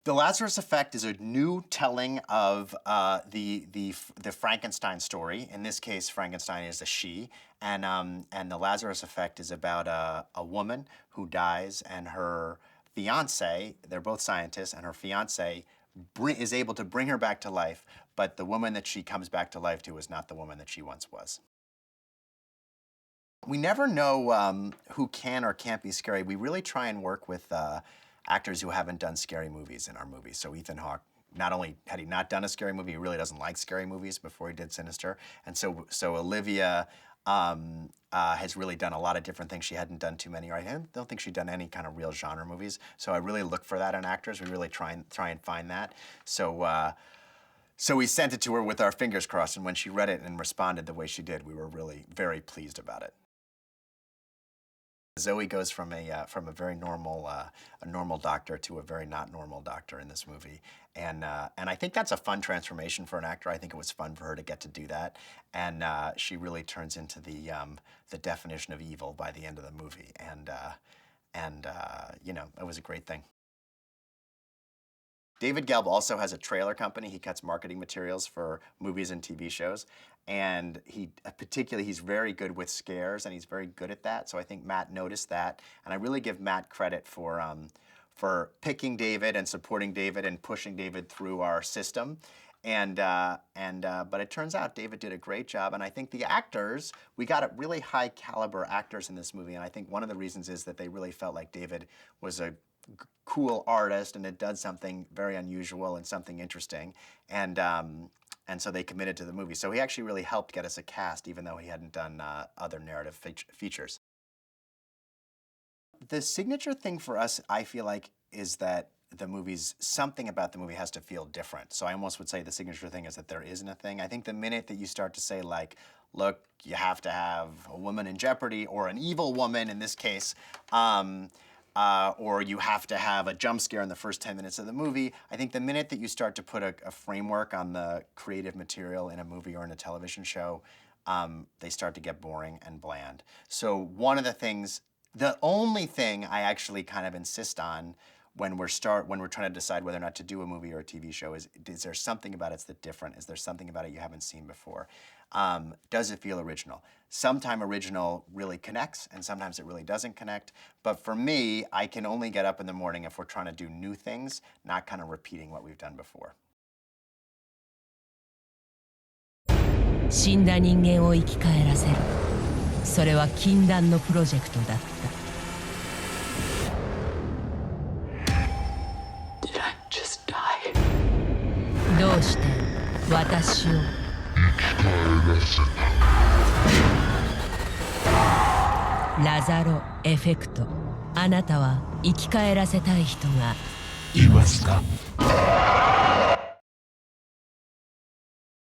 The Lazarus Effect is a new telling of the Frankenstein story. In this case, Frankenstein is a she, and the Lazarus Effect is about a woman who dies, and her fiance, they're both scientists, and her fiance is able to bring her back to life, but the woman that she comes back to life to is not the woman that she once was. We never know who can or can't be scary. We really try and work with actors who haven't done scary movies in our movies. So Ethan Hawke, not only had he not done a scary movie, he really doesn't like scary movies before he did Sinister. And so Olivia has really done a lot of different things. She hadn't done too many. I don't think she'd done any kind of real genre movies. So I really look for that in actors. We really try and find that. So we sent it to her with our fingers crossed, and when she read it and responded the way she did, we were really very pleased about it. Zoe goes from a very normal normal doctor to a very not normal doctor in this movie, and I think that's a fun transformation for an actor. I think it was fun for her to get to do that, and she really turns into the definition of evil by the end of the movie, and you know, it was a great thing. David Gelb also has a trailer company. He cuts marketing materials for movies and TV shows. And he's very good with scares, and he's very good at that. So I think Matt noticed that. And I really give Matt credit for picking David and supporting David and pushing David through our system. But it turns out David did a great job. And I think the actors, we got really high caliber actors in this movie. And I think one of the reasons is that they really felt like David was a cool artist and had done something very unusual and something interesting, and so they committed to the movie. So he actually really helped get us a cast, even though he hadn't done other narrative features. The signature thing for us, I feel like, is that something about the movie has to feel different. So I almost would say the signature thing is that there isn't a thing. I think the minute that you start to say, like, look, you have to have a woman in jeopardy, or an evil woman in this case, or you have to have a jump scare in the first 10 minutes of the movie. I think the minute that you start to put a framework on the creative material in a movie or in a television show, they start to get boring and bland. So one of the things, the only thing I actually kind of insist on when we're trying to decide whether or not to do a movie or a TV show is there something about it that's different? Is there something about it you haven't seen before? Does it feel original? Sometimes original really connects, and sometimes it really doesn't connect. But for me, I can only get up in the morning if we're trying to do new things, not kind of repeating what we've done before. 死んだ人間を生き返らせる。それは禁断のプロジェクトだった。Did I just die? どうして私をラザロ・エフェクト。あなたは生き返らせたい人がいますか？